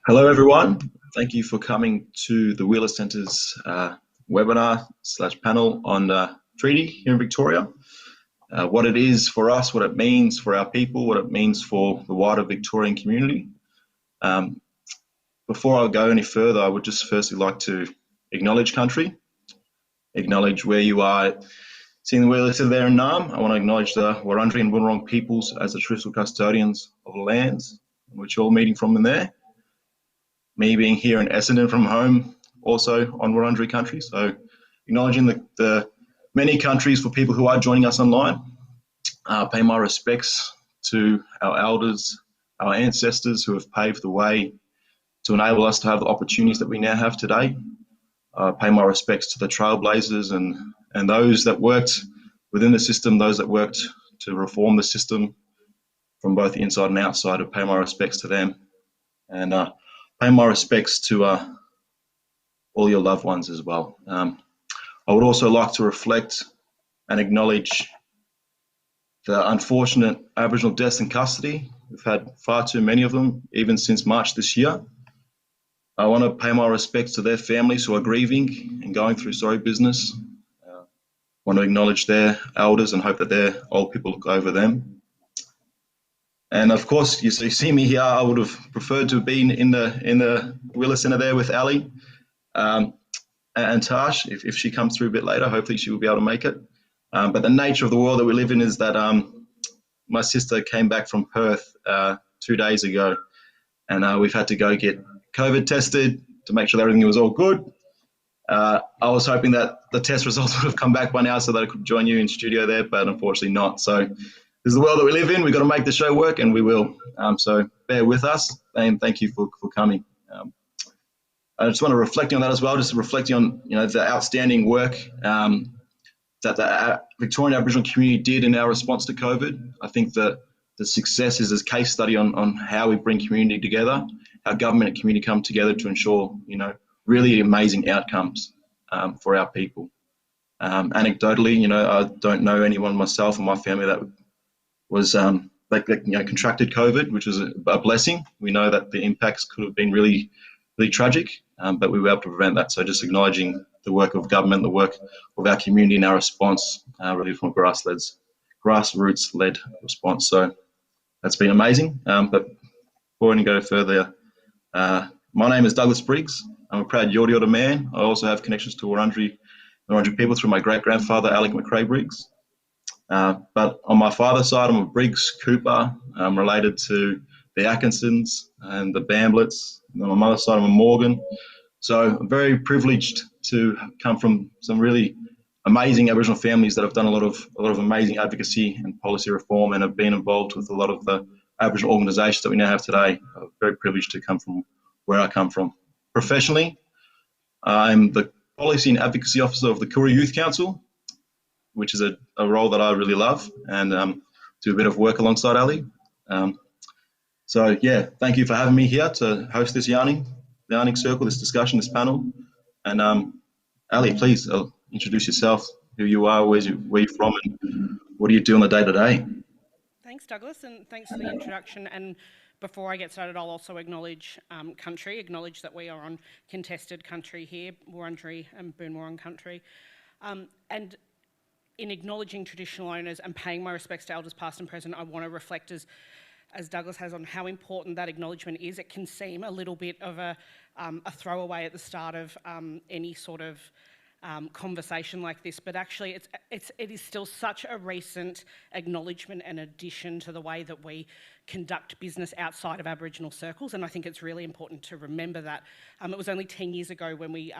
Hello, everyone. Thank you for coming to the Wheeler Centre's webinar/panel on treaty here in Victoria. What it is for us, what it means for our people, what it means for the wider Victorian community. Before I go any further, I would just firstly like to acknowledge country, acknowledge where you are seeing the Wheeler Centre there in Naarm. I want to acknowledge the Wurundjeri and Boonwurrung peoples as the traditional custodians of the lands in which you're all meeting from in there. Me being here in Essendon from home, also on Wurundjeri country. So acknowledging the many countries for people who are joining us online. Pay my respects to our elders, our ancestors who have paved the way to enable us to have the opportunities that we now have today. Pay my respects to the trailblazers and those that worked within the system, those that worked to reform the system from both the inside and outside. I pay my respects to them. And pay my respects to all your loved ones as well. I would also like to reflect and acknowledge the unfortunate Aboriginal deaths in custody. We've had far too many of them, even since March this year. I want to pay my respects to their families who are grieving and going through sorry business. I want to acknowledge their elders and hope that their old people look over them. And of course, you see me here. I would have preferred to have been in the Wheeler Centre there with Ali and Tash. If she comes through a bit later, hopefully she will be able to make it. But the nature of the world that we live in is that my sister came back from Perth 2 days ago, and we've had to go get COVID tested to make sure that everything was all good. I was hoping that the test results would have come back by now so that I could join you in studio there, but unfortunately not. So this is the world that we live in. We've got to make the show work, and we will. So bear with us, and thank you for coming. I just want to reflect on that as well, just reflecting on the outstanding work that the Victorian Aboriginal community did in our response to COVID. I think that the success is a case study on how we bring community together, how government and community come together to ensure really amazing outcomes for our people. Anecdotally, I don't know anyone myself or my family that was contracted COVID, which was a blessing. We know that the impacts could have been really, really tragic, but we were able to prevent that. So just acknowledging the work of government, the work of our community in our response, really from a grassroots-led response. So that's been amazing. But before I go further, my name is Douglas Briggs. I'm a proud Yoo-rrook man. I also have connections to Wurundjeri people through my great-grandfather, Alec McRae Briggs. But on my father's side, I'm a Briggs Cooper. I'm related to the Atkinsons and the Bambletts. And on my mother's side, I'm a Morgan. So I'm very privileged to come from some really amazing Aboriginal families that have done a lot of amazing advocacy and policy reform and have been involved with a lot of the Aboriginal organisations that we now have today. I'm very privileged to come from where I come from. Professionally, I'm the Policy and Advocacy Officer of the Koori Youth Council, which is a role that I really love, and do a bit of work alongside Ali. So yeah, thank you for having me here to host this yarning circle, this discussion, this panel. And Ali, please introduce yourself, who you are, where you're from, and what do you do on the day-to-day? Thanks, Douglas, and thanks for the introduction. And before I get started, I'll also acknowledge acknowledge that we are on contested country here, Wurundjeri and Boonwurrung country. And in acknowledging traditional owners and paying my respects to elders past and present, I want to reflect, as Douglas has, on how important that acknowledgement is. It can seem a little bit of a throwaway at the start of any sort of conversation like this, but actually it is still such a recent acknowledgement and addition to the way that we conduct business outside of Aboriginal circles, and I think it's really important to remember that. It was only 10 years ago when we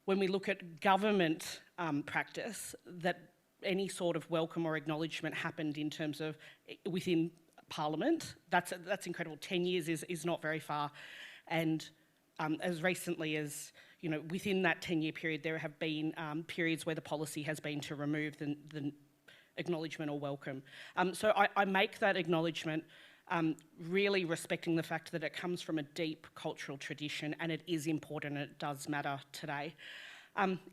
look at government practice that any sort of welcome or acknowledgement happened in terms of within Parliament. That's incredible. 10 years is not very far, and as recently as within that 10-year period, there have been periods where the policy has been to remove the acknowledgement or welcome. So I make that acknowledgement really respecting the fact that it comes from a deep cultural tradition, and it is important and it does matter today.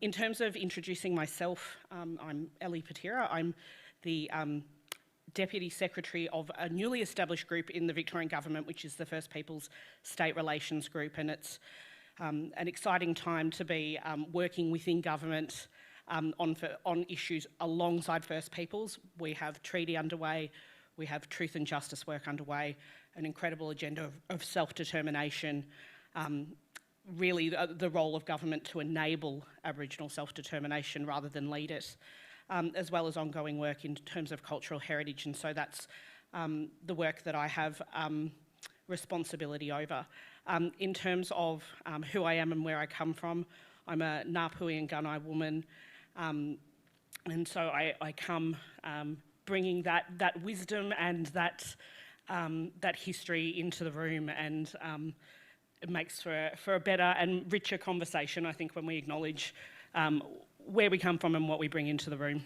In terms of introducing myself, I'm Ellie Patira. I'm the Deputy Secretary of a newly established group in the Victorian Government, which is the First Peoples State Relations Group, and it's an exciting time to be working within government on issues alongside First Peoples. We have treaty underway, we have truth and justice work underway, an incredible agenda of self-determination, really the role of government to enable Aboriginal self-determination rather than lead it, as well as ongoing work in terms of cultural heritage. And so that's the work that I have responsibility over. In terms of who I am and where I come from, I'm a Ngāpuhi and Gunai woman, and so I come bringing that wisdom and that history into the room, and it makes for a better and richer conversation, I think, when we acknowledge where we come from and what we bring into the room.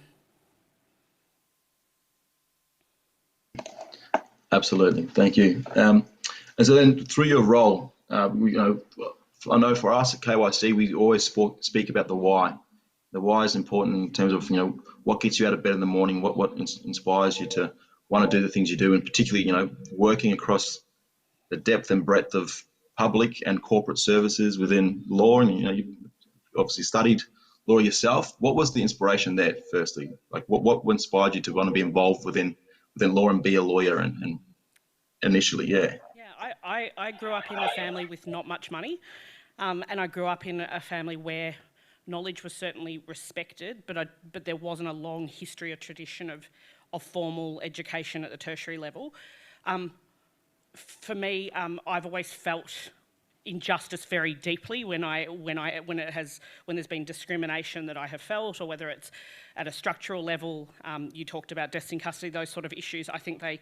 Absolutely, thank you. And so then, through your role, I know for us at KYC, we always speak about the why. The why is important in terms of what gets you out of bed in the morning, what inspires you to want to do the things you do, and particularly working across the depth and breadth of public and corporate services within law, and you obviously studied law yourself. What was the inspiration there, firstly? Like what inspired you to want to be involved within law and be a lawyer, and initially, yeah. Yeah, I grew up in a family with not much money, and I grew up in a family where knowledge was certainly respected, but there wasn't a long history or tradition of formal education at the tertiary level. For me, I've always felt injustice very deeply when there's been discrimination that I have felt, or whether it's at a structural level. You talked about deaths in custody, those sort of issues. I think they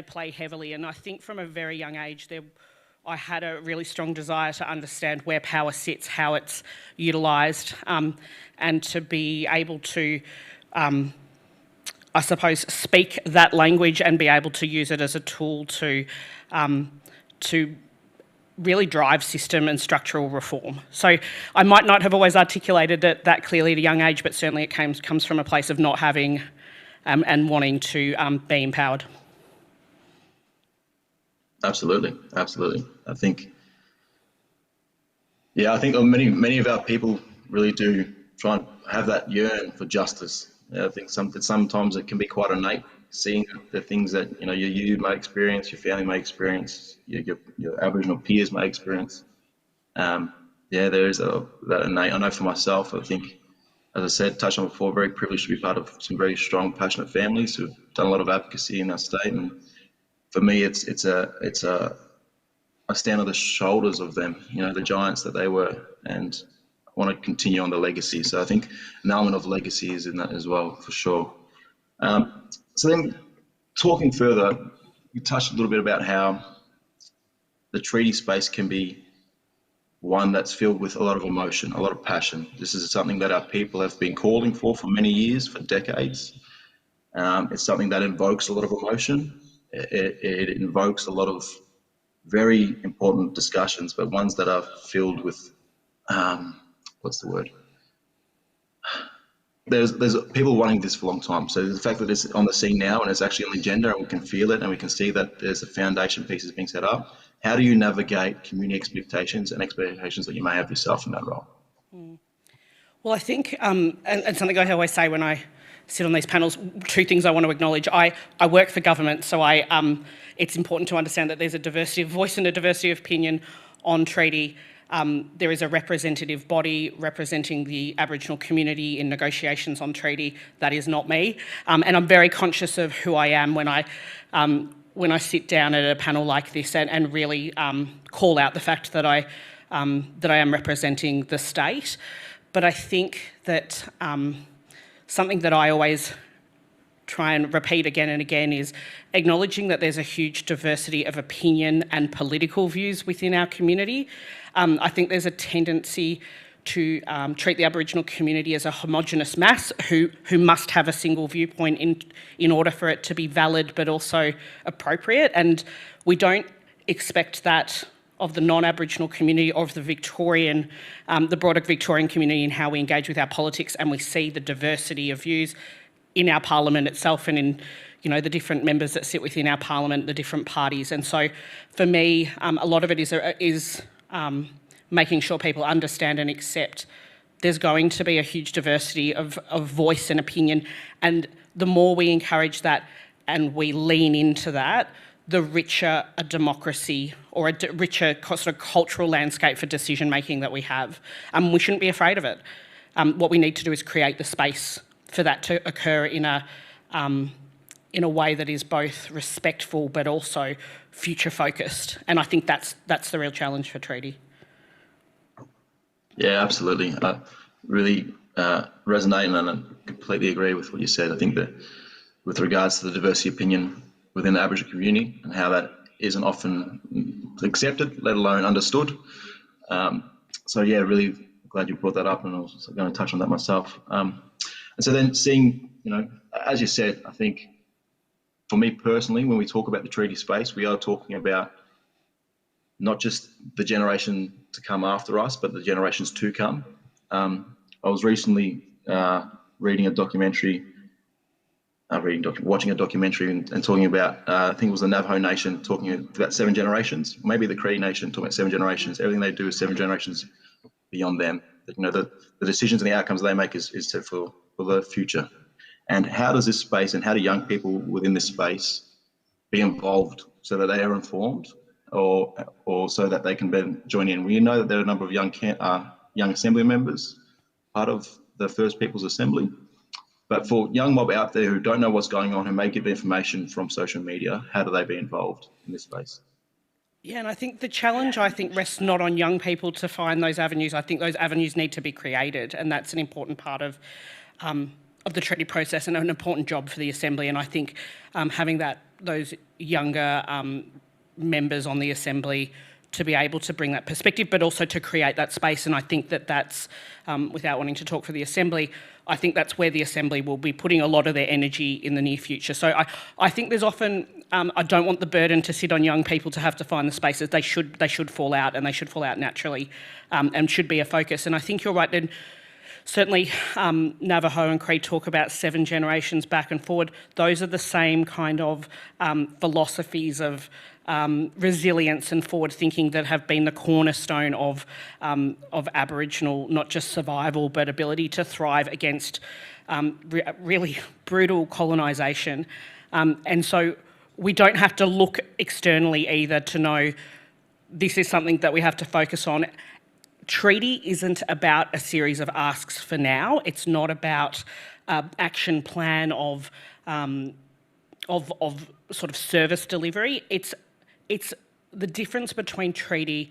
play heavily, and I think from a very young age I had a really strong desire to understand where power sits, how it's utilised, and to be able to, I suppose, speak that language and be able to use it as a tool to really drive system and structural reform. So I might not have always articulated it that clearly at a young age, but certainly it comes from a place of not having and wanting to be empowered. Absolutely. I think many of our people really do try and have that yearn for justice. I think sometimes it can be quite innate, seeing the things that you may experience, your family may experience, your Aboriginal peers may experience. There is that innate. I know for myself, I think, as I said, touched on before, very privileged to be part of some very strong, passionate families who've done a lot of advocacy in our state, and for me, I stand on the shoulders of them, the giants that they were, and I want to continue on the legacy. So I think an element of legacy is in that as well, for sure. So then, talking further, you touched a little bit about how the treaty space can be one that's filled with a lot of emotion, a lot of passion. This is something that our people have been calling for many years, for decades. It's something that invokes a lot of emotion. It invokes a lot of very important discussions, but ones that are filled with, what's the word? There's people wanting this for a long time. So the fact that it's on the scene now and it's actually on the agenda and we can feel it and we can see that there's a foundation pieces being set up. How do you navigate community expectations and expectations that you may have yourself in that role? Well, I think, and something I always say when I sit on these panels, two things I want to acknowledge. I work for government, so it's important to understand that there's a diversity of voice and a diversity of opinion on treaty. There is a representative body representing the Aboriginal community in negotiations on treaty. That is not me, and I'm very conscious of who I am when I sit down at a panel like this and really call out the fact that I am representing the state. But I think that something that I always try and repeat again and again is acknowledging that there's a huge diversity of opinion and political views within our community. I think there's a tendency to treat the Aboriginal community as a homogenous mass who must have a single viewpoint in order for it to be valid but also appropriate. And we don't expect that of the non-Aboriginal community, of the Victorian, the broader Victorian community, and how we engage with our politics, and we see the diversity of views in our parliament itself and you know, the different members that sit within our parliament, the different parties. And so for me, a lot of it is making sure people understand and accept there's going to be a huge diversity of voice and opinion. And the more we encourage that and we lean into that, the richer a democracy or a richer sort of cultural landscape for decision making that we have. We shouldn't be afraid of it. What we need to do is create the space for that to occur in a way that is both respectful but also future focused. And I think that's the real challenge for treaty. Yeah, absolutely. I really resonate and I completely agree with what you said. I think that with regards to the diversity opinion within the Aboriginal community and how that isn't often accepted, let alone understood. So yeah, really glad you brought that up, and I was going to touch on that myself. And so then seeing, you know, as you said, I think for me personally, when we talk about the treaty space, we are talking about not just the generation to come after us, but the generations to come. I was recently reading a documentary, watching a documentary and talking about, I think it was the Navajo Nation talking about 7 generations, maybe the Cree Nation talking about 7 generations. Everything they do is 7 generations beyond them. You know, the decisions and the outcomes they make is set for the future. And how does this space and how do young people within this space be involved so that they are informed or so that they can then join in? We know that there are a number of young Assembly members, part of the First Peoples Assembly. But for young mob out there who don't know what's going on, who may give information from social media, how do they be involved in this space? Yeah, and I think the challenge, rests not on young people to find those avenues. I think those avenues need to be created, and that's an important part of the treaty process and an important job for the Assembly. And I think having those younger members on the Assembly to be able to bring that perspective, but also to create that space. And I think that's, without wanting to talk for the Assembly, I think that's where the Assembly will be putting a lot of their energy in the near future. So I think there's often, I don't want the burden to sit on young people to have to find the spaces. They should fall out, and they should fall out naturally, and should be a focus. And I think you're right, then certainly Navajo and Cree talk about 7 generations back and forward. Those are the same kind of philosophies of resilience and forward thinking that have been the cornerstone of Aboriginal, not just survival, but ability to thrive against really brutal colonisation. And so we don't have to look externally either to know this is something that we have to focus on. Treaty isn't about a series of asks for now. It's not about action plan of sort of service delivery. It's the difference between treaty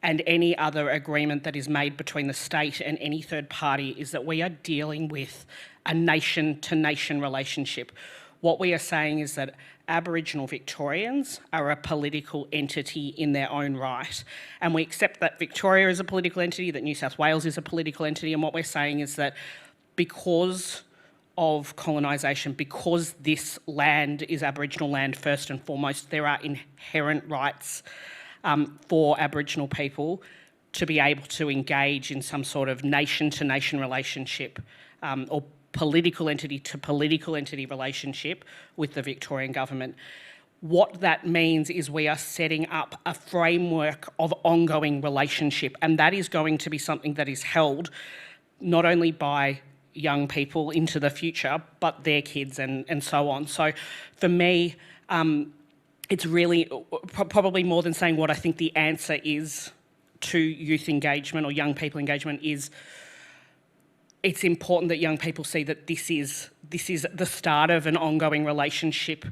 and any other agreement that is made between the state and any third party is that we are dealing with a nation-to-nation relationship. What we are saying is that Aboriginal Victorians are a political entity in their own right. And we accept that Victoria is a political entity, that New South Wales is a political entity, and what we're saying is that because of colonisation, because this land is Aboriginal land first and foremost, there are inherent rights for Aboriginal people to be able to engage in some sort of nation-to-nation relationship or political entity to political entity relationship with the Victorian government. What that means is we are setting up a framework of ongoing relationship, and that is going to be something that is held not only by young people into the future, but their kids and so on. So for me, it's really probably more than saying what I think the answer is to youth engagement or young people engagement is it's important that young people see that this is the start of an ongoing relationship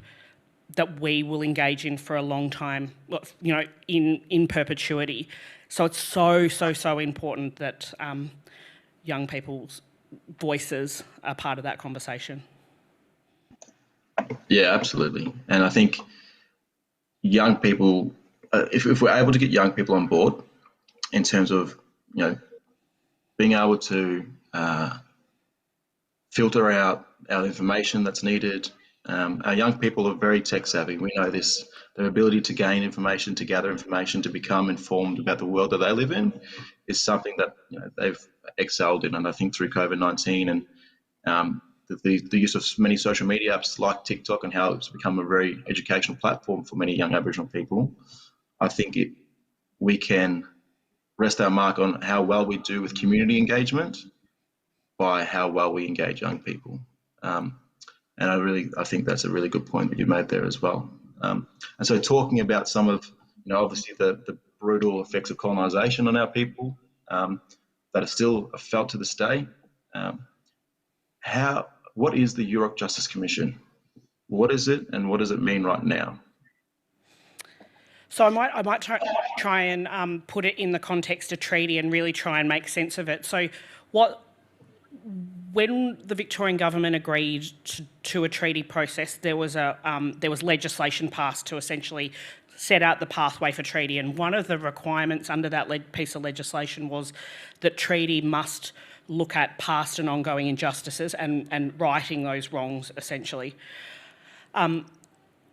that we will engage in for a long time, you know, in perpetuity. So it's so important that young people's voices are part of that conversation. Yeah, absolutely. And I think young people, if we're able to get young people on board in terms of, you know, being able to filter out our information that's needed. Our young people are very tech savvy. We know this. Their ability to gain information, to gather information, to become informed about the world that they live in is something that, you know, they've excelled in. And I think through COVID-19 and the use of many social media apps like TikTok and how it's become a very educational platform for many young Aboriginal people, I think we can rest our mark on how well we do with community engagement by how well we engage young people. And I think that's a really good point that you made there as well. And so talking about some of, obviously the brutal effects of colonisation on our people that are still felt to this day. What is the Yoo-rrook Justice Commission? What is it, and what does it mean right now? So I might try and put it in the context of treaty and really try and make sense of it. So when the Victorian government agreed to a treaty process, there was legislation passed to essentially set out the pathway for treaty, and one of the requirements under that piece of legislation was that treaty must look at past and ongoing injustices and righting those wrongs, essentially.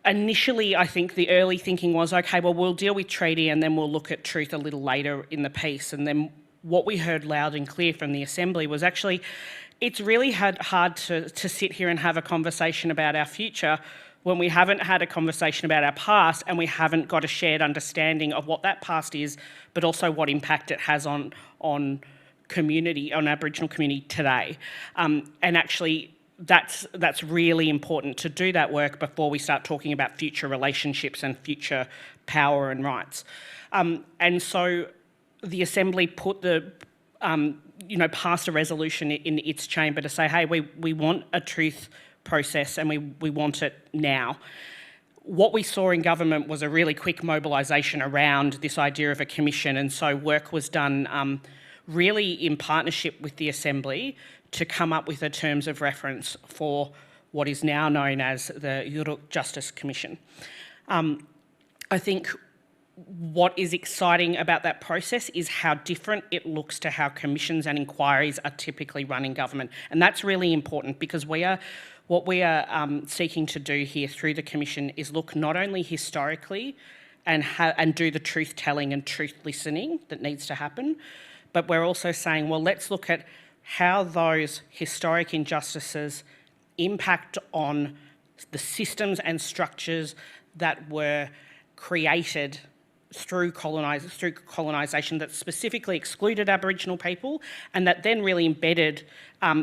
Initially, I think the early thinking was, okay, well, we'll deal with treaty and then we'll look at truth a little later in the piece. And then what we heard loud and clear from the Assembly was actually, it's really hard to sit here and have a conversation about our future when we haven't had a conversation about our past and we haven't got a shared understanding of what that past is, but also what impact it has on Aboriginal community today. And actually, that's really important to do that work before we start talking about future relationships and future power and rights. And so the Assembly put passed a resolution in its chamber to say, hey, we want a truth process and we want it now. What we saw in government was a really quick mobilisation around this idea of a commission, and so work was done really in partnership with the Assembly to come up with the terms of reference for what is now known as the Yoo-rrook Justice Commission. I think what is exciting about that process is how different it looks to how commissions and inquiries are typically run in government. And that's really important because what we are seeking to do here through the commission is look not only historically and do the truth telling and truth listening that needs to happen, but we're also saying, well, let's look at how those historic injustices impact on the systems and structures that were created through colonisation that specifically excluded Aboriginal people and that then really embedded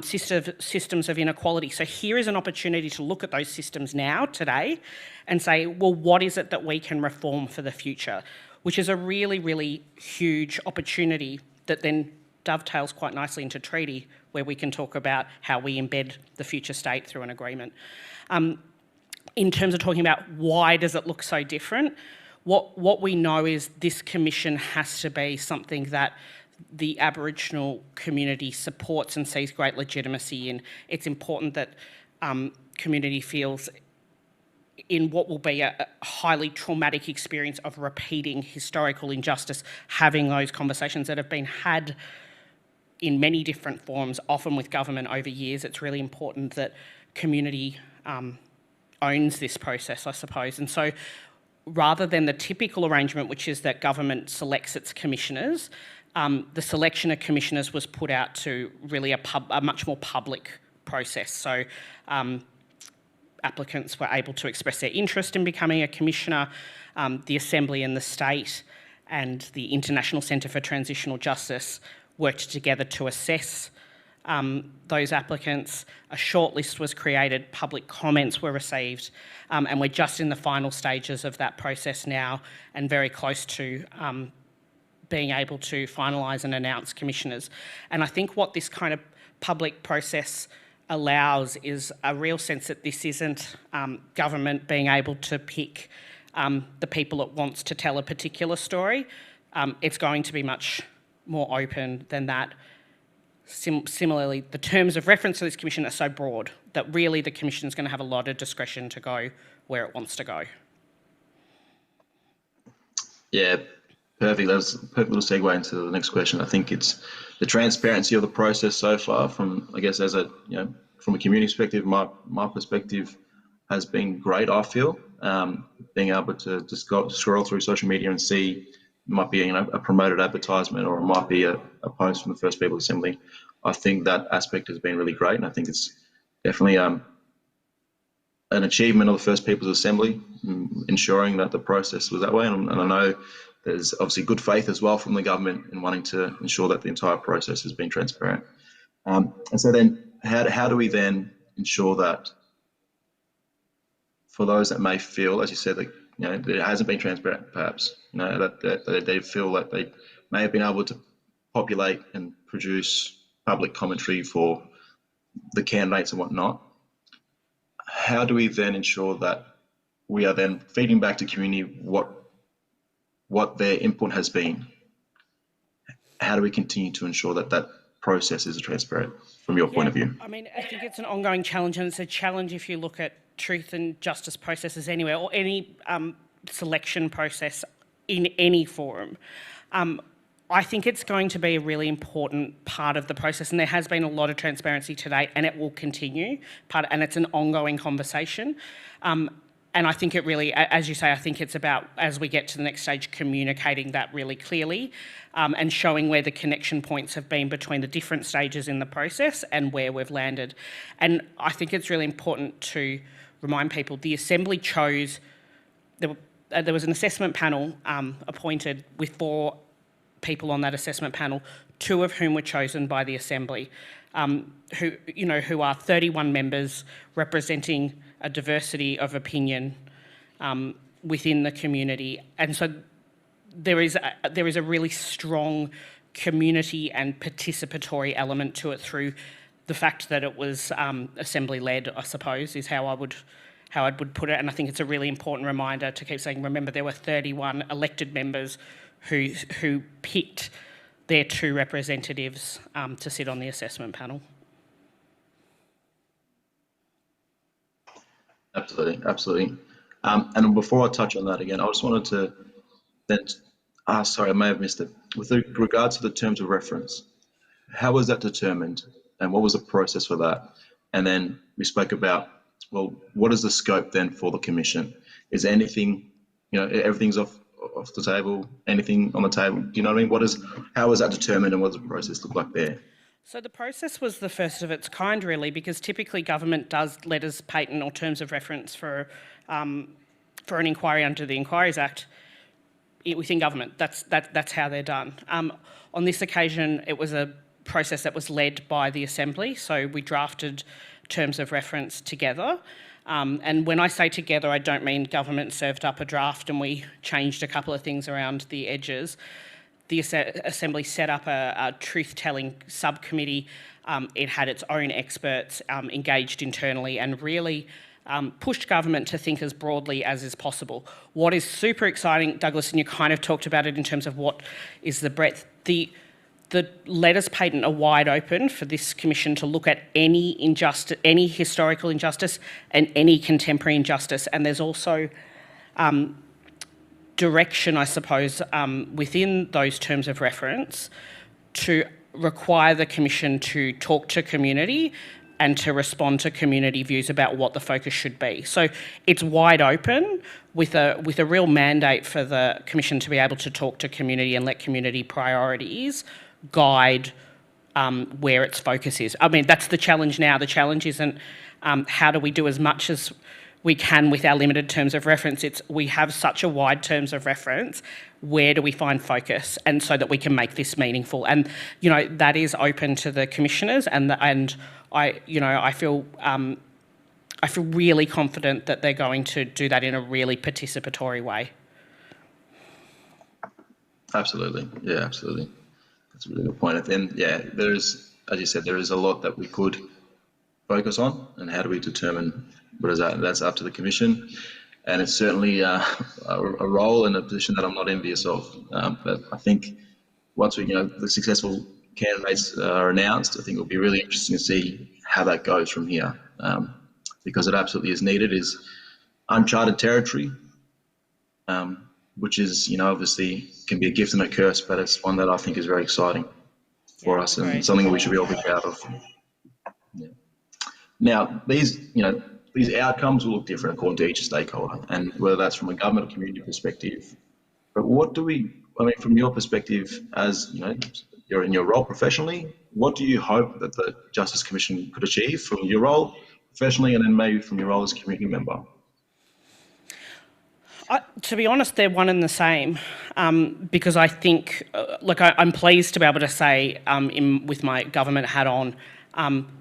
systems of inequality. So here is an opportunity to look at those systems now, today, and say, well, what is it that we can reform for the future? Which is a really, really huge opportunity that then dovetails quite nicely into treaty, where we can talk about how we embed the future state through an agreement. In terms of talking about why does it look so different, what we know is this commission has to be something that the Aboriginal community supports and sees great legitimacy in. It's important that community feels in what will be a highly traumatic experience of repeating historical injustice, having those conversations that have been had in many different forms, often with government over years. It's really important that community owns this process, I suppose. And so rather than the typical arrangement, which is that government selects its commissioners, the selection of commissioners was put out to really a much more public process. So applicants were able to express their interest in becoming a commissioner. The Assembly and the state and the International Centre for Transitional Justice worked together to assess those applicants. A shortlist was created, public comments were received, and we're just in the final stages of that process now and very close to being able to finalise and announce commissioners. And I think what this kind of public process allows is a real sense that this isn't government being able to pick the people it wants to tell a particular story. It's going to be much more open than that. Similarly, the terms of reference to this commission are so broad that really the commission is going to have a lot of discretion to go where it wants to go. Yeah, perfect. That's a perfect little segue into the next question. I think it's the transparency of the process so far from, I guess, from a community perspective, my perspective has been great, I feel. Being able to just scroll through social media and see it might be a promoted advertisement or it might be a post from the First People's Assembly. I think that aspect has been really great, and I think it's definitely an achievement of the First Peoples Assembly, ensuring that the process was that way. And I know there's obviously good faith as well from the government in wanting to ensure that the entire process has been transparent. And so then, how do we then ensure that for those that may feel, as you said, that that it hasn't been transparent, perhaps that they feel that they may have been able to populate and produce public commentary for the candidates and whatnot. How do we then ensure that we are then feeding back to community what their input has been? How do we continue to ensure that that process is transparent from your point of view? I mean, I think it's an ongoing challenge, and it's a challenge if you look at truth and justice processes anywhere, or any selection process in any forum. I think it's going to be a really important part of the process, and there has been a lot of transparency to date, and it will continue, and it's an ongoing conversation. And I think it really, as you say, I think it's about, as we get to the next stage, communicating that really clearly and showing where the connection points have been between the different stages in the process and where we've landed. And I think it's really important to remind people the Assembly chose, there was an assessment panel appointed with 4 people on that assessment panel, 2 of whom were chosen by the Assembly, who are 31 members representing a diversity of opinion within the community. And so there is a really strong community and participatory element to it through the fact that it was Assembly-led, I suppose, is how I would put it. And I think it's a really important reminder to keep saying, remember, there were 31 elected members who picked their 2 representatives to sit on the assessment panel. Absolutely, absolutely. And before I touch on that again, I just wanted to then, sorry, I may have missed it. With regards to the terms of reference, how was that determined and what was the process for that? And then we spoke about, well, what is the scope then for the commission? Is there anything, everything's off the table, anything on the table? Do you know what I mean? How was that determined and what does the process look like there? So the process was the first of its kind, really, because typically government does letters patent or terms of reference for an inquiry under the Inquiries Act within government. That's how they're done. On this occasion, it was a process that was led by the Assembly, so we drafted terms of reference together. And when I say together, I don't mean government served up a draft and we changed a couple of things around the edges. The Assembly set up a truth-telling subcommittee. It had its own experts engaged internally and really pushed government to think as broadly as is possible. What is super exciting, Douglas, and you kind of talked about it in terms of what is the breadth, the letters patent are wide open for this commission to look at any injustice, any historical injustice and any contemporary injustice. And there's also direction, I suppose, within those terms of reference to require the commission to talk to community and to respond to community views about what the focus should be. So it's wide open with a real mandate for the commission to be able to talk to community and let community priorities guide where its focus is. I mean, that's the challenge now. The challenge isn't how do we do as much as we can with our limited terms of reference. It's we have such a wide terms of reference, where do we find focus, and so that we can make this meaningful. And that is open to the commissioners, and I feel really confident that they're going to do that in a really participatory way. Absolutely, yeah, absolutely. That's a really good point. And then, there is, as you said, there is a lot that we could focus on, and how do we determine what is that? That's up to the commission, and it's certainly a role and a position that I'm not envious of. But I think once the successful candidates are announced, I think it'll be really interesting to see how that goes from here, because it absolutely is needed. Is uncharted territory, which is obviously can be a gift and a curse, but it's one that I think is very exciting for us and something that we should be all be proud of. Yeah. Now these outcomes will look different according to each stakeholder, and whether that's from a government or community perspective. But what do from your perspective, as you're in your role professionally, what do you hope that the Justice Commission could achieve from your role? professionally, and then maybe from your role as a community member? To be honest, they're one and the same, because I think, I'm pleased to be able to say, with my government hat on,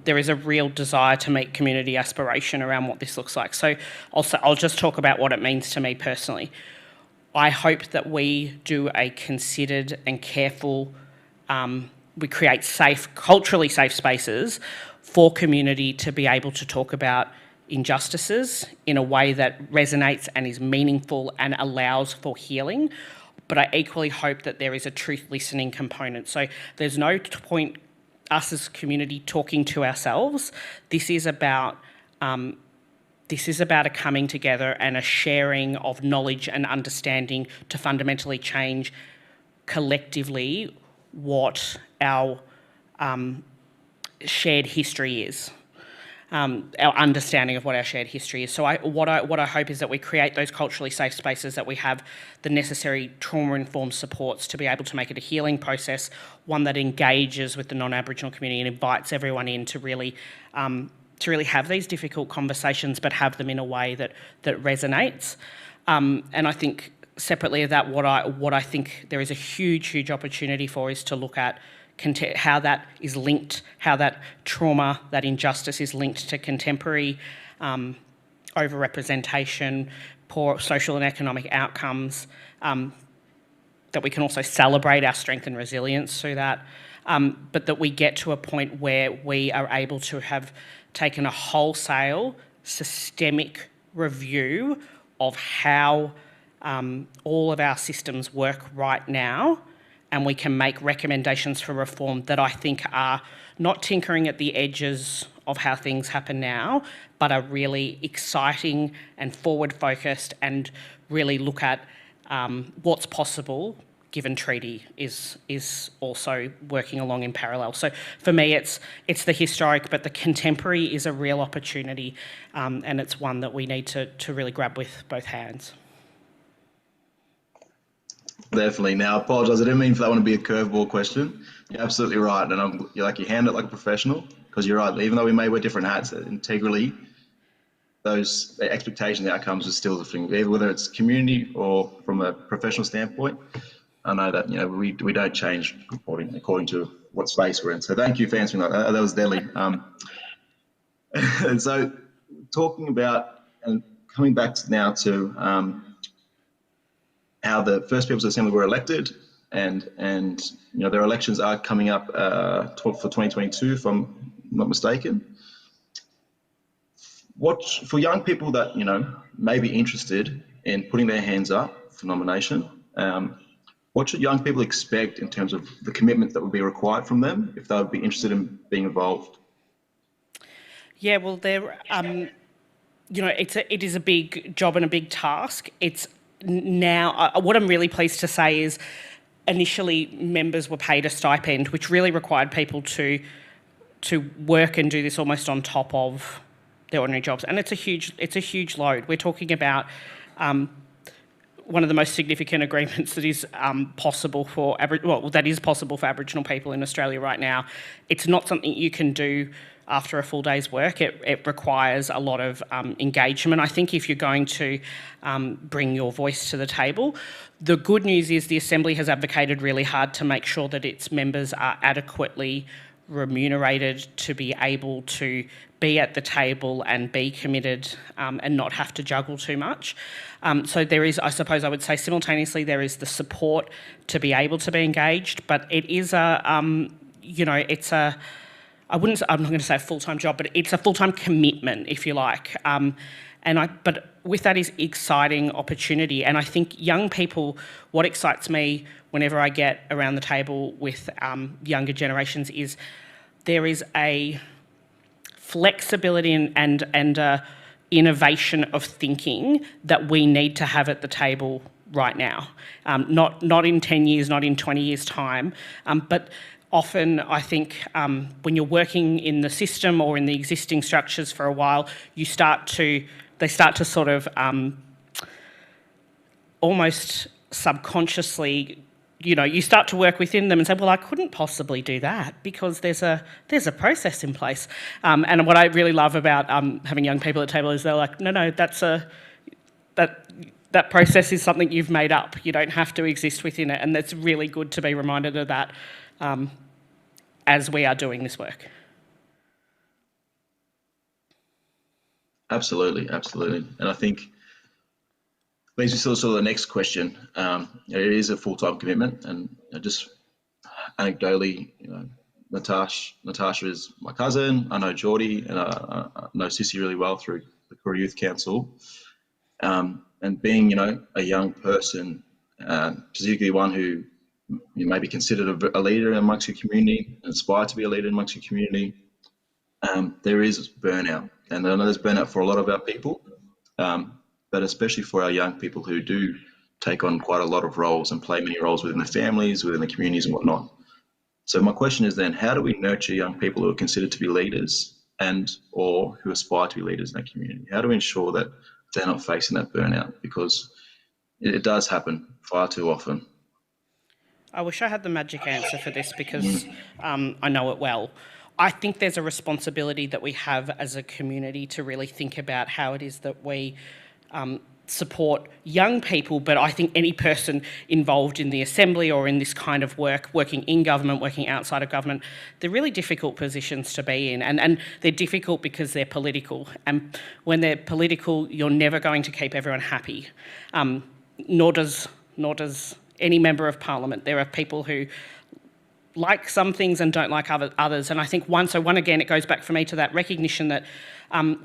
there is a real desire to meet community aspiration around what this looks like. So I'll just talk about what it means to me personally. I hope that we do a considered and careful, we create culturally safe spaces for community to be able to talk about injustices in a way that resonates and is meaningful and allows for healing. But I equally hope that there is a truth listening component. So there's no point us as a community talking to ourselves. This is about a coming together and a sharing of knowledge and understanding to fundamentally change collectively what our shared history is. Our understanding of what our shared history is. So what I hope is that we create those culturally safe spaces, that we have the necessary trauma-informed supports to be able to make it a healing process, one that engages with the non-Aboriginal community and invites everyone in to really have these difficult conversations, but have them in a way that resonates. And I think separately of that, what I think there is a huge opportunity for is to look at how that is linked, how that trauma, that injustice is linked to contemporary overrepresentation, poor social and economic outcomes, that we can also celebrate our strength and resilience through that, but that we get to a point where we are able to have taken a wholesale, systemic review of how all of our systems work right now, and we can make recommendations for reform that I think are not tinkering at the edges of how things happen now, but are really exciting and forward-focused and really look at what's possible given treaty is also working along in parallel. So for me, it's the historic, but the contemporary is a real opportunity, and it's one that we need to really grab with both hands. Definitely. Now, I apologise. I didn't mean for that one to be a curveball question. You're absolutely right, and you handle it like a professional, because you're right. Even though we may wear different hats, integrally, those expectations, the outcomes are still the thing. Whether it's community or from a professional standpoint, I know that we don't change according to what space we're in. So thank you for answering that. That was deadly. And so, talking about and coming back now to how the First Peoples Assembly were elected, and their elections are coming up for 2022, if I'm not mistaken. What for young people that may be interested in putting their hands up for nomination? What should young people expect in terms of the commitment that would be required from them if they would be interested in being involved? Yeah, well, it is a big job and a big task. It's now, what I'm really pleased to say is initially members were paid a stipend, which really required people to work and do this almost on top of their ordinary jobs, and it's a huge load. We're talking about one of the most significant agreements that is possible for Aboriginal people in Australia right now. It's not something you can do after a full day's work. It requires a lot of engagement. I think if you're going to bring your voice to the table, the good news is the Assembly has advocated really hard to make sure that its members are adequately remunerated to be able to be at the table and be committed and not have to juggle too much. So there is, I suppose I would say simultaneously, there is the support to be able to be engaged, but it is I'm not going to say a full-time job, but it's a full-time commitment, if you like. But with that is exciting opportunity. And I think young people, what excites me whenever I get around the table with younger generations is there is a flexibility and innovation of thinking that we need to have at the table right now. Not in 10 years, not in 20 years' time, but often, I think, when you're working in the system or in the existing structures for a while, they start to sort of almost subconsciously, you start to work within them and say, well, I couldn't possibly do that because there's a process in place. And what I really love about having young people at the table is they're like, no, that process is something you've made up. You don't have to exist within it, and it's really good to be reminded of that as we are doing this work. Absolutely, absolutely. And I think leads me to sort of the next question. It is a full-time commitment, and just anecdotally, Natarsha is my cousin. I know Geordie, and I know Sissy really well through the Koori Youth Council. And being, a young person, particularly one who you may be considered a leader amongst your community, aspire to be a leader amongst your community, there is burnout. And I know there's burnout for a lot of our people, but especially for our young people who do take on quite a lot of roles and play many roles within the families, within the communities and whatnot. So my question is then, how do we nurture young people who are considered to be leaders or who aspire to be leaders in our community? How do we ensure that they're not facing that burnout? Because it does happen far too often. I wish I had the magic answer for this because I know it well. I think there's a responsibility that we have as a community to really think about how it is that we support young people, but I think any person involved in the assembly or in this kind of work, working in government, working outside of government, they're really difficult positions to be in, and they're difficult because they're political. And when they're political, you're never going to keep everyone happy, nor does any member of parliament. There are people who like some things and don't like others. And I think once again, it goes back for me to that recognition that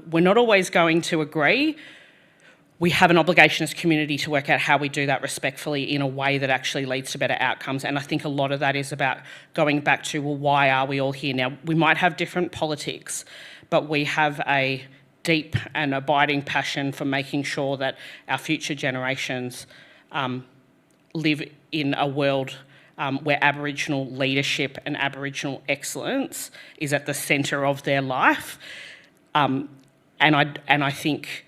we're not always going to agree. We have an obligation as a community to work out how we do that respectfully in a way that actually leads to better outcomes. And I think a lot of that is about going back to, well, why are we all here? Now, we might have different politics, but we have a deep and abiding passion for making sure that our future generations live in a world where Aboriginal leadership and Aboriginal excellence is at the centre of their life. And I think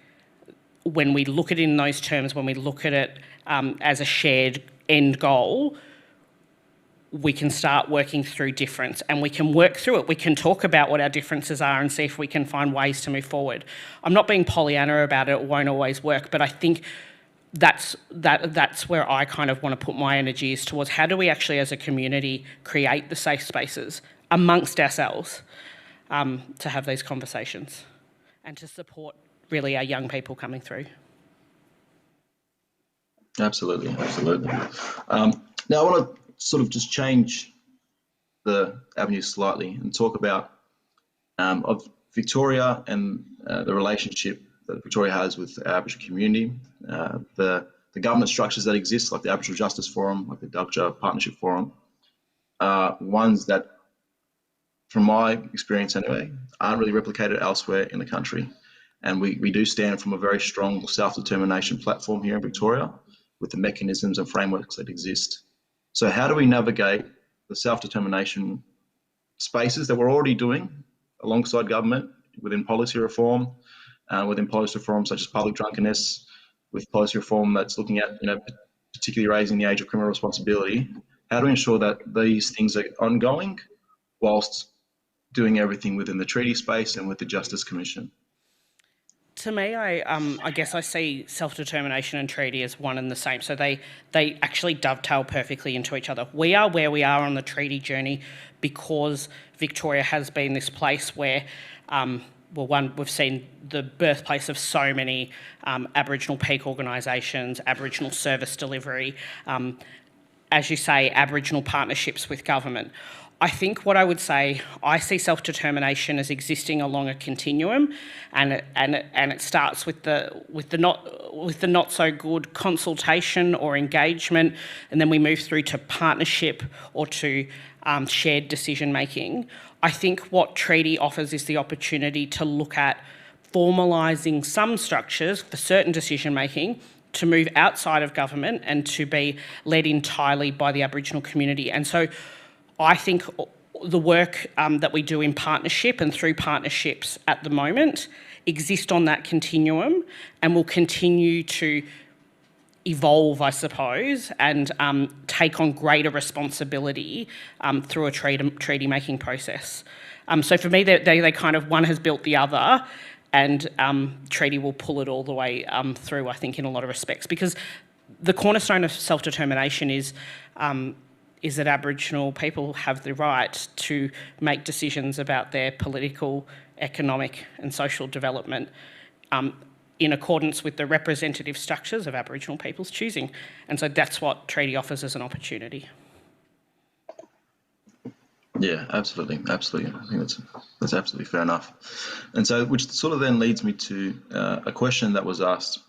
when we look at it in those terms, when we look at it as a shared end goal, we can start working through difference, and we can work through it. We can talk about what our differences are and see if we can find ways to move forward. I'm not being Pollyanna about it won't always work, but I think that's where I kind of want to put my energy is towards how do we actually as a community create the safe spaces amongst ourselves to have these conversations and to support really our young people coming through. Absolutely, absolutely. Now I want to sort of just change the avenue slightly and talk about of Victoria and the relationship that Victoria has with our Aboriginal community, the government structures that exist, like the Aboriginal Justice Forum, like the Dugja Partnership Forum, ones that, from my experience anyway, aren't really replicated elsewhere in the country. And we do stand from a very strong self-determination platform here in Victoria with the mechanisms and frameworks that exist. So how do we navigate the self-determination spaces that we're already doing alongside government within policy reform, such as public drunkenness, with policy reform that's looking at, particularly raising the age of criminal responsibility? How do we ensure that these things are ongoing whilst doing everything within the treaty space and with the Justice Commission? To me, I guess I see self-determination and treaty as one and the same. So they actually dovetail perfectly into each other. We are where we are on the treaty journey because Victoria has been this place where, we've seen the birthplace of so many Aboriginal peak organisations, Aboriginal service delivery, as you say, Aboriginal partnerships with government. I think what I would say, I see self-determination as existing along a continuum, and it starts with the not so good consultation or engagement, and then we move through to partnership or to shared decision making. I think what treaty offers is the opportunity to look at formalising some structures for certain decision making, to move outside of government and to be led entirely by the Aboriginal community. And so I think the work that we do in partnership and through partnerships at the moment exist on that continuum and will continue to evolve, I suppose, and take on greater responsibility through a treaty-making process. So for me, they kind of, one has built the other, and treaty will pull it all the way through, I think, in a lot of respects. Because the cornerstone of self-determination is that Aboriginal people have the right to make decisions about their political, economic and social development in accordance with the representative structures of Aboriginal people's choosing. And so that's what treaty offers as an opportunity. Yeah, absolutely, absolutely. I think that's absolutely fair enough. And so, which sort of then leads me to a question that was asked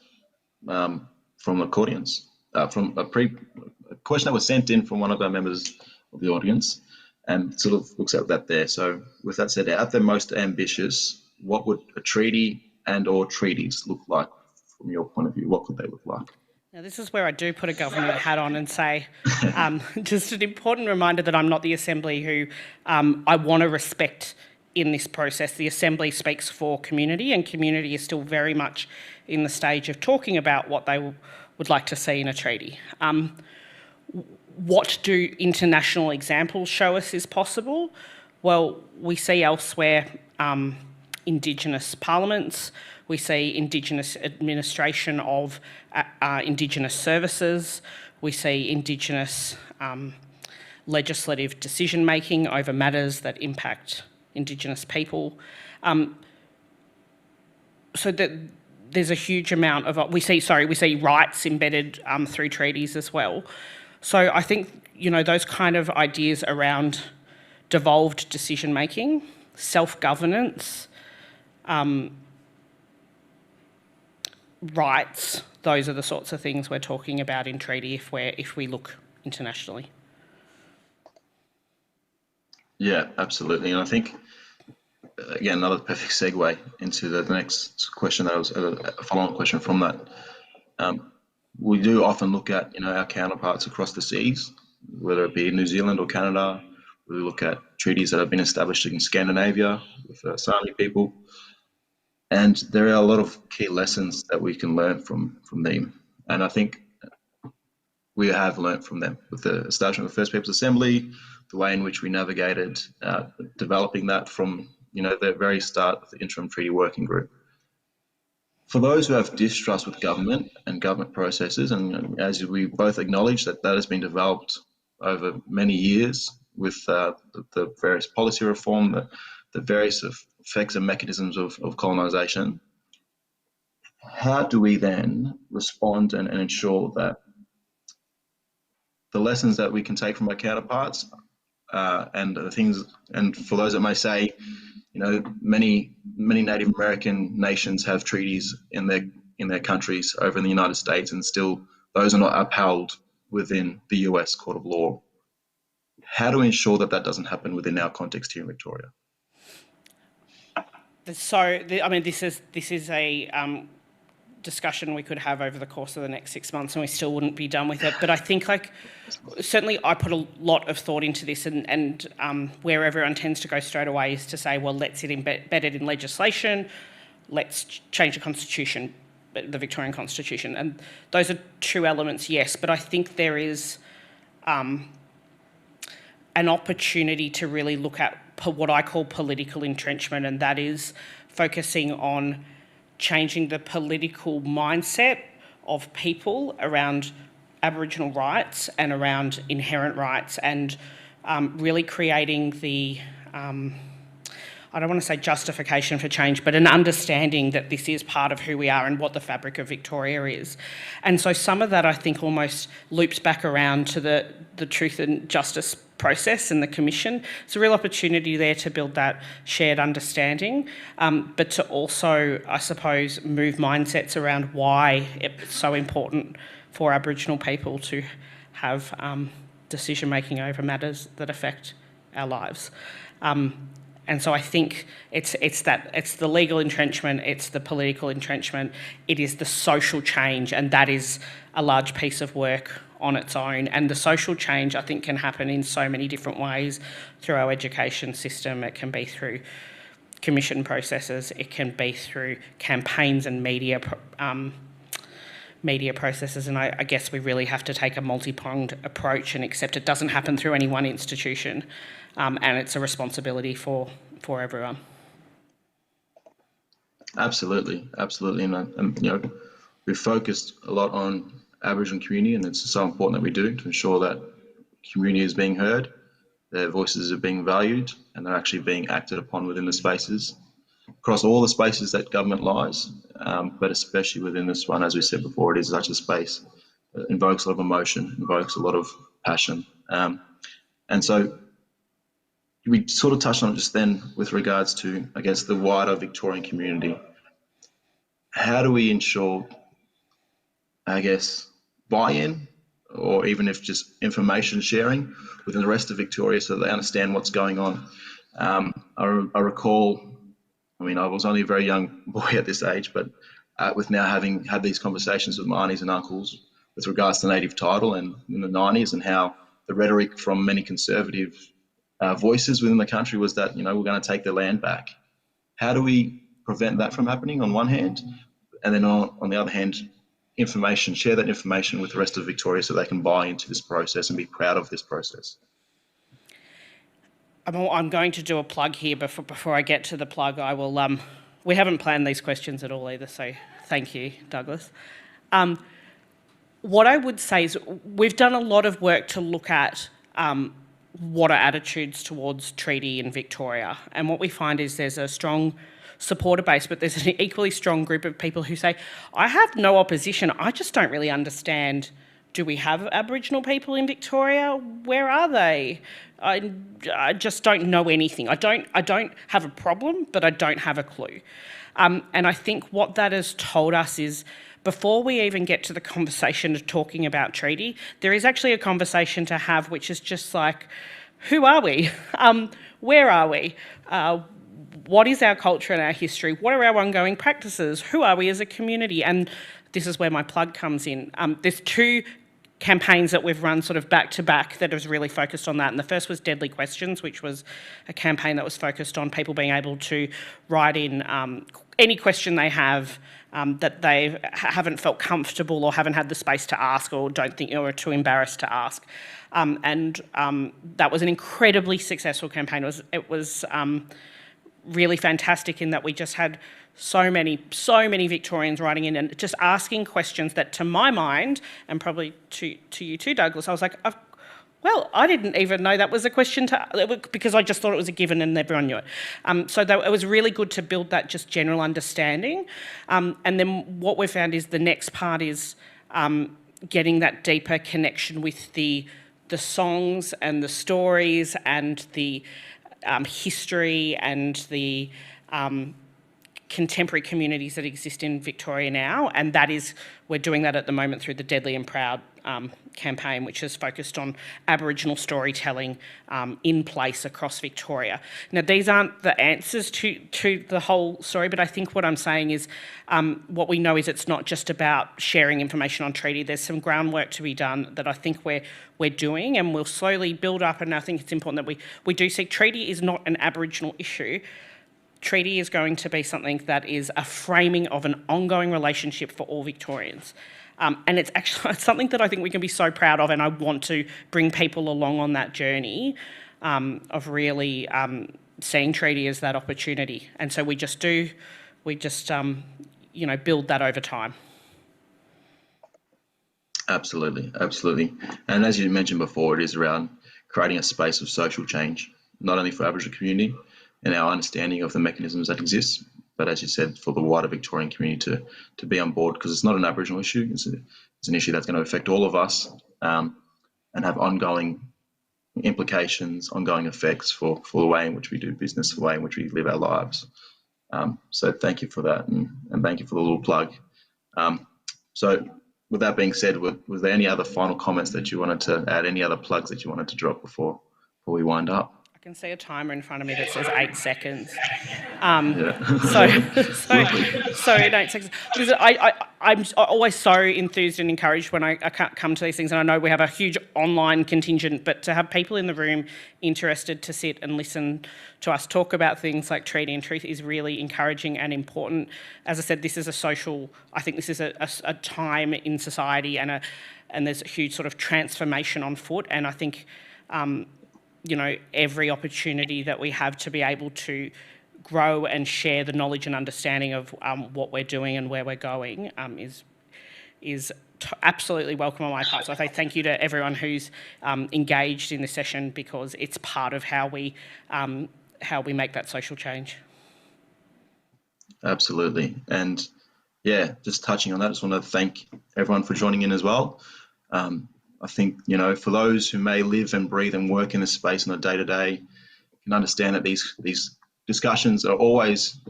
from the audience, from a question that was sent in from one of our members of the audience, and sort of looks at that there. So, with that said, at their most ambitious, what would a treaty and/or treaties look like from your point of view? What could they look like? Now, this is where I do put a government hat on and say, just an important reminder that I'm not the Assembly who I want to respect in this process. The Assembly speaks for community, and community is still very much in the stage of talking about what they would like to see in a treaty. What do international examples show us is possible? Well, we see elsewhere Indigenous parliaments, we see Indigenous administration of Indigenous services, we see Indigenous legislative decision-making over matters that impact Indigenous people. So that there's a huge amount of, we see rights embedded through treaties as well. So I think, you know, those kind of ideas around devolved decision-making, self-governance, rights, those are the sorts of things we're talking about in treaty if we look internationally. Yeah, absolutely. And I think, again, another perfect segue into the next question that was a follow-on question from that. We do often look at, you know, our counterparts across the seas, whether it be New Zealand or Canada. We look at treaties that have been established in Scandinavia with the Sami people. And there are a lot of key lessons that we can learn from them. And I think we have learnt from them with the establishment of the First Peoples Assembly, the way in which we navigated developing that from, you know, the very start of the Interim Treaty Working Group. For those who have distrust with government and government processes, and as we both acknowledge that has been developed over many years with the various policy reform, the various effects and mechanisms of colonisation, how do we then respond and ensure that the lessons that we can take from our counterparts and the things, and for those that may say, you know, many Native American nations have treaties in their countries over in the United States, and still those are not upheld within the US Court of Law. How do we ensure that doesn't happen within our context here in Victoria? So, I mean, this is a discussion we could have over the course of the next 6 months, and we still wouldn't be done with it. But I think, like, certainly I put a lot of thought into this, and where everyone tends to go straight away is to say, well, let's embed it in legislation, let's change the constitution, the Victorian Constitution. And those are two elements, yes, but I think there is an opportunity to really look at what I call political entrenchment, and that is focusing on changing the political mindset of people around Aboriginal rights and around inherent rights, and really creating the, I don't want to say justification for change, but an understanding that this is part of who we are and what the fabric of Victoria is. And so some of that, I think, almost loops back around to the truth and justice process and the Commission. It's a real opportunity there to build that shared understanding, but to also, I suppose, move mindsets around why it's so important for Aboriginal people to have decision-making over matters that affect our lives. And so I think it's the legal entrenchment, it's the political entrenchment, it is the social change, and that is a large piece of work on its own. And the social change, I think, can happen in so many different ways through our education system. It can be through commission processes, it can be through campaigns and media media processes, and I guess we really have to take a multi-pronged approach and accept it doesn't happen through any one institution, and it's a responsibility for everyone. Absolutely, absolutely, and you know, we've focused a lot on Aboriginal community, and it's so important that we do to ensure that community is being heard, their voices are being valued, and they're actually being acted upon within the spaces, across all the spaces that government lies, but especially within this one, as we said before, it is such a space that invokes a lot of emotion, invokes a lot of passion. And so we sort of touched on it just then with regards to, I guess, the wider Victorian community. How do we ensure, I guess, buy-in, or even if just information sharing within the rest of Victoria so they understand what's going on? I recall, I mean, I was only a very young boy at this age, but with now having had these conversations with my aunties and uncles with regards to native title and in the 90s, and how the rhetoric from many conservative voices within the country was that, you know, we're going to take the land back. How do we prevent that from happening on one hand, and then on the other hand, share that information with the rest of Victoria so they can buy into this process and be proud of this process? I'm going to do a plug here before I get to the plug. I will. We haven't planned these questions at all either, so thank you, Douglas. What I would say is we've done a lot of work to look at what are attitudes towards treaty in Victoria, and what we find is there's a strong supporter base, but there's an equally strong group of people who say, I have no opposition, I just don't really understand, do we have Aboriginal people in Victoria? Where are they? I just don't know anything. I don't have a problem, but I don't have a clue. And I think what that has told us is, before we even get to the conversation of talking about treaty, there is actually a conversation to have, which is just like, who are we? Where are we? What is our culture and our history? What are our ongoing practices? Who are we as a community? And this is where my plug comes in. There's two campaigns that we've run sort of back to back that has really focused on that. And the first was Deadly Questions, which was a campaign that was focused on people being able to write in any question they have that they haven't felt comfortable or haven't had the space to ask, or don't think, or are too embarrassed to ask. And that was an incredibly successful campaign. It was really fantastic in that we just had so many Victorians writing in and just asking questions that, to my mind, and probably to you too, Douglas, I was like, well, I didn't even know that was a question because I just thought it was a given and everyone knew it. So it was really good to build that just general understanding. And then what we've found is the next part is getting that deeper connection with the songs and the stories and the history and the contemporary communities that exist in Victoria now, and that is, we're doing that at the moment through the Deadly and Proud campaign, which is focused on Aboriginal storytelling in place across Victoria. Now, these aren't the answers to the whole story, but I think what I'm saying is what we know is it's not just about sharing information on treaty. There's some groundwork to be done that I think we're doing, and we'll slowly build up, and I think it's important that we do see treaty is not an Aboriginal issue. Treaty is going to be something that is a framing of an ongoing relationship for all Victorians. And it's actually something that I think we can be so proud of, and I want to bring people along on that journey of really seeing treaty as that opportunity. And so we just build that over time. Absolutely, absolutely. And as you mentioned before, it is around creating a space of social change, not only for Aboriginal community and our understanding of the mechanisms that exist, but as you said, for the wider Victorian community to be on board, because it's not an Aboriginal issue. It's an issue that's going to affect all of us and have ongoing implications, ongoing effects for the way in which we do business, the way in which we live our lives. So thank you for that, and thank you for the little plug. So with that being said, was there any other final comments that you wanted to add, any other plugs that you wanted to drop before we wind up? can see a timer in front of me that says 8 seconds. So in 8 seconds. Because I'm always so enthused and encouraged when I come to these things, and I know we have a huge online contingent, but to have people in the room interested to sit and listen to us talk about things like treaty and truth is really encouraging and important. As I said, this is I think this is a time in society, and there's a huge sort of transformation on foot, and I think every opportunity that we have to be able to grow and share the knowledge and understanding of what we're doing and where we're going is absolutely welcome on my part. So I say thank you to everyone who's engaged in this session, because it's part of how we make that social change. Absolutely. And yeah, just touching on that, I just want to thank everyone for joining in as well. I think, for those who may live and breathe and work in this space on a day-to-day, can understand that these discussions are always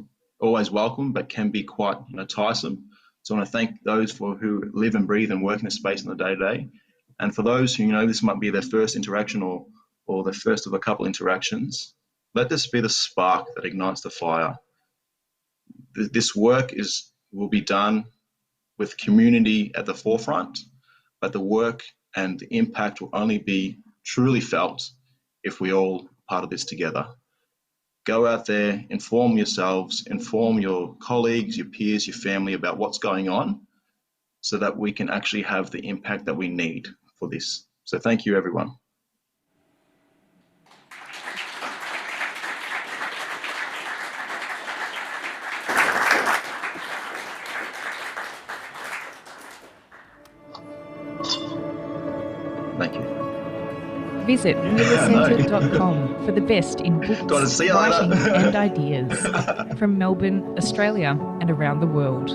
welcome, but can be quite tiresome. So I want to thank those who live and breathe and work in this space on a day-to-day. And for those who, this might be their first interaction or the first of a couple interactions, let this be the spark that ignites the fire. This work will be done with community at the forefront, but the work and the impact will only be truly felt if we all part of this together. Go out there, inform yourselves, inform your colleagues, your peers, your family about what's going on, so that we can actually have the impact that we need for this. So thank you, everyone. Thank you. Visit millercentre.com for the best in books, writing and ideas from Melbourne, Australia and around the world.